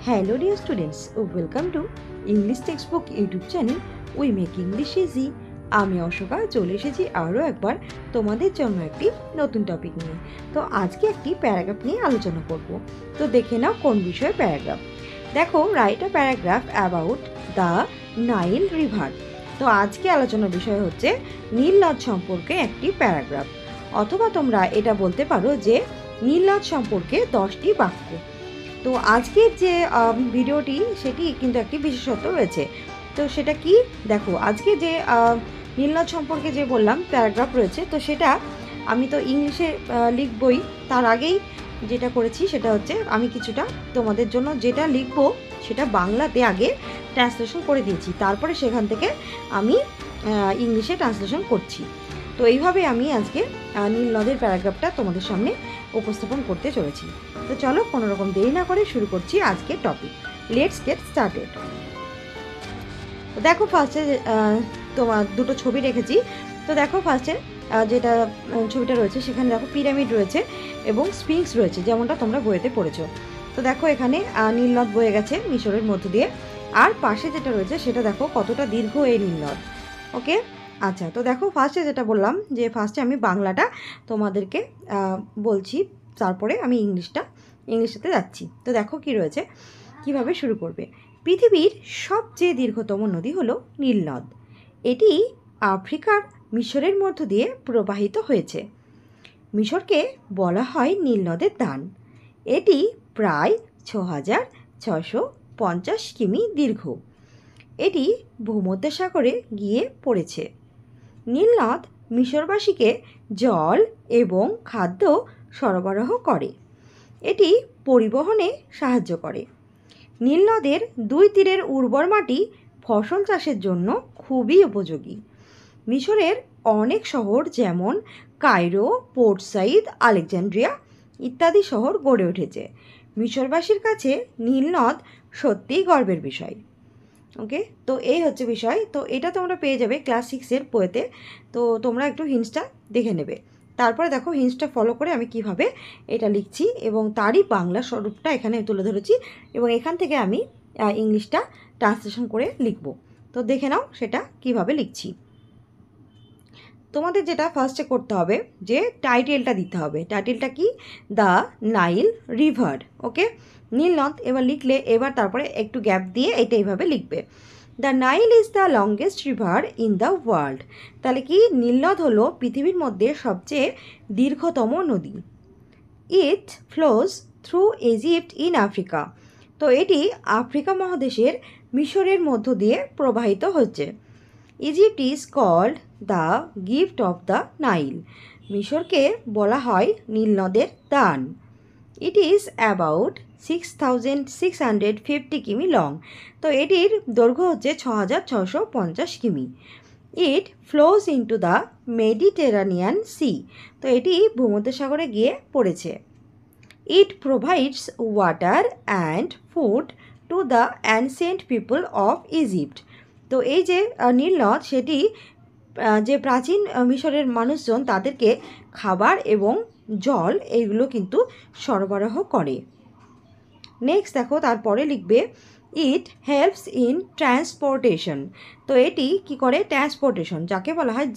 Hello dear students, welcome to English Textbook YouTube channel We Make English Easy। আমি অশোকা চলে এসেছি আরও একবার তোমাদের জন্য একটি নতুন টপিক নিয়ে। তো আজকে একটি প্যারাগ্রাফ নিয়ে আলোচনা করব। তো দেখে নাও কোন বিষয়ে প্যারাগ্রাফ। দেখো, write a paragraph about the Nile river. তো আজকে আলোচনার বিষয় হচ্ছে নীল নদ সম্পর্কে একটি প্যারাগ্রাফ, অথবা তোমরা এটা বলতে পারো যে নীল নদ সম্পর্কে 10টি বাক্য। তো আজকের যে ভিডিওটি সেটি কিন্তু একটি বিশেষত্ব রয়েছে। তো সেটা কি, দেখো আজকে যে নীলনদ সম্পর্কে যে বললাম প্যারাগ্রাফ রয়েছে, তো সেটা আমি তো ইংলিশে লিখবই। তার আগেই যেটা করেছি সেটা হচ্ছে আমি কিছুটা তোমাদের জন্য যেটা লিখবো সেটা বাংলাতে আগে ট্রান্সলেশন করে দিয়েছি, তারপরে সেখান থেকে আমি ইংলিশে ট্রান্সলেশন করছি। তো এইভাবে আমি আজকে নীল নদের প্যারাগ্রাফটা তোমাদের সামনে উপস্থাপন করতে চলেছি। তো চলো কোনো রকম দেরি না করে শুরু করছি আজকের টপিক। Let's get started. তো দেখো, ফার্স্টে তোমার দুটো ছবি রেখেছি। তো দেখো ফার্স্টে যেটা ছবিটা রয়েছে সেখানে দেখো পিরামিড রয়েছে এবং স্ফিংক্স রয়েছে, যেমনটা তোমরা বইতে পড়েছো। তো দেখো এখানে নীলনদ বয়ে গেছে মিশরের মধ্য দিয়ে, আর পাশে যেটা রয়েছে সেটা দেখো কতটা দীর্ঘ এই নীলনদ। ওকে, আচ্ছা। তো দেখো ফার্স্টে যেটা বললাম যে ফার্স্টে আমি বাংলাটা তোমাদেরকে বলছি, তারপরে আমি ইংলিশটাতে যাচ্ছি। তো দেখো কি রয়েছে, কিভাবে শুরু করবে। পৃথিবীর সবচেয়ে দীর্ঘতম নদী হলো নীল নদ। এটি আফ্রিকার মিশরের মধ্য দিয়ে প্রবাহিত হয়েছে। মিশরকে বলা হয় নীল নদের দান। এটি প্রায় ৬,৬৫০ কিমি দীর্ঘ। এটি ভূমধ্যসাগরে গিয়ে পড়েছে। নীলনদ মিশরবাসীকে জল এবং খাদ্য সরবরাহ করে। এটি পরিবহনে সাহায্য করে। নীলনদের দুই তীরের উর্বর মাটি ফসল চাষের জন্য খুবই উপযোগী। মিশরের অনেক শহর যেমন কায়রো, পোর্ট সাইদ, আলেকজান্দ্রিয়া ইত্যাদি শহর গড়ে উঠেছে। মিশরবাসীর কাছে নীলনদ সত্যিই গর্বের বিষয়। ওকে, তো এই হচ্ছে বিষয়। তো এটা তোমরা পেয়ে যাবে ক্লাস 6-এর বইতে। তো তোমরা একটু হিন্টসটা দেখে নেবে। তারপরে দেখো হিন্টসটা ফলো করে আমি কিভাবে এটা লিখছি এবং তারই বাংলা স্বরূপটা এখানে তুলে ধরেছি, এবং এখান থেকে আমি ইংলিশটা ট্রান্সলেশন করে লিখব। তো দেখে নাও সেটা কিভাবে লিখছি। তোমাদের যেটা ফার্স্টে করতে হবে যে টাইটেলটা দিতে হবে। টাইটেলটা কি? The Nile river. ওকে, নীলনদ এবার লিখলে এবার তারপরে একটু গ্যাপ দিয়ে এটা এইভাবে লিখবে, the Nile is the longest river in the world. তাহলে কি, নীলনদ হলো পৃথিবীর মধ্যে সবচেয়ে দীর্ঘতম নদী। It flows through Egypt in Africa. তো এটি আফ্রিকা মহাদেশের মিশরের মধ্য দিয়ে প্রবাহিত হচ্ছে। Egypt is called the gift of the Nile. মিশরকে বলা হয় নীলনদের দান। ইট ইজ অ্যাবাউট 6,650 কিমি লং। তো এটির দৈর্ঘ্য হচ্ছে 6,650 কিমি। It flows into the Mediterranean sea. তো এটি ভূমধ্যসাগরে গিয়ে পড়েছে। It provides water and food to the ancient people of Egypt. তো এই যে নীলনদ সেটি যে প্রাচীন মিশরের মানুষজন তাদেরকে খাবার এবং জল এইগুলো কিন্তু সরবরাহ করে। নেক্সট দেখো তারপরে লিখবে ইট হেল্পস ইন ট্রান্সপোর্টেশন। তো এটি কি করে? ট্রান্সপোর্টেশন যাকে বলা হয়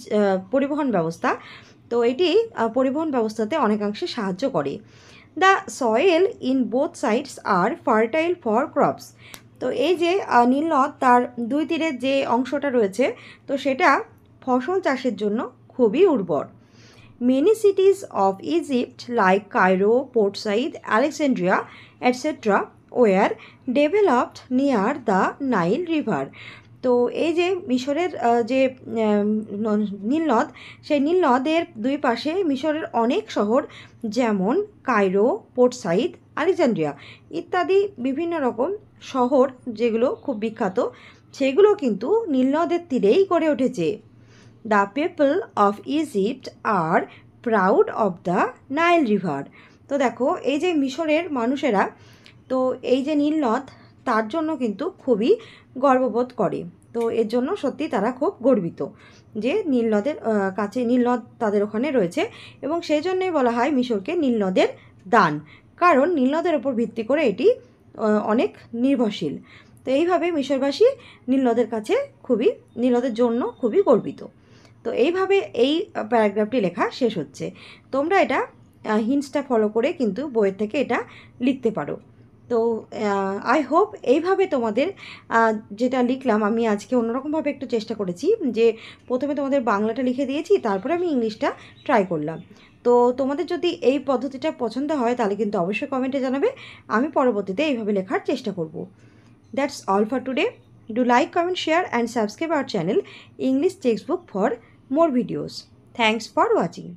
পরিবহন ব্যবস্থা। তো এটি পরিবহন ব্যবস্থাতে অনেকাংশে সাহায্য করে। The soil in both sides are fertile for crops. তো এই যে নীলনদ তার দুই তীরের যে অংশটা রয়েছে তো সেটা ফসল চাষের জন্য খুবই উর্বর। Many cities of Egypt like Cairo, Port Said, Alexandria etcetera were developed near the Nile river. তো এই যে মিশরের যে নীলনদ, সেই নীলনদের দুই পাশে মিশরের অনেক শহর যেমন কায়রো, পোর্ট সাইদ, আলেকজান্দ্রিয়া ইত্যাদি বিভিন্ন রকম শহর যেগুলো খুব বিখ্যাত, সেগুলো কিন্তু নীলনদের তীরেই গড়ে উঠেছে। The people of Egypt are proud of the Nile river. তো দেখো এই যে মিশরের মানুষেরা তো এই যে নীলনদ তার জন্য কিন্তু খুবই গর্ববোধ করে। তো এর জন্য সত্যি তারা খুব গর্বিত যে নীলনদের কাছে নীলনদ তাদের ওখানে রয়েছে, এবং সেই জন্যই বলা হয় মিশরকে নীলনদের দান, কারণ নীলনদের ওপর ভিত্তি করে এটি অনেক নির্ভরশীল। তো এইভাবে মিশরবাসী নীল নদের কাছে নীল নদের জন্য খুবই গর্বিত। তো এইভাবে এই প্যারাগ্রাফটি লেখা শেষ হচ্ছে। তোমরা এটা হিন্টসটা ফলো করে কিন্তু বইয়ের থেকে এটা লিখতে পারো। তো আই হোপ এইভাবে তোমাদের যেটা লিখলাম আমি আজকে অন্যরকমভাবে একটু চেষ্টা করেছি, যে প্রথমে তোমাদের বাংলাটা লিখে দিয়েছি, তারপরে আমি ইংলিশটা ট্রাই করলাম। তো তোমাদের যদি এই পদ্ধতিটা পছন্দ হয় তাহলে কিন্তু অবশ্যই কমেন্টে জানাবে, আমি পরবর্তীতে এইভাবে লেখার চেষ্টা করব। That's all for today. Do like, comment, share and subscribe our channel English text book for more videos. Thanks for watching.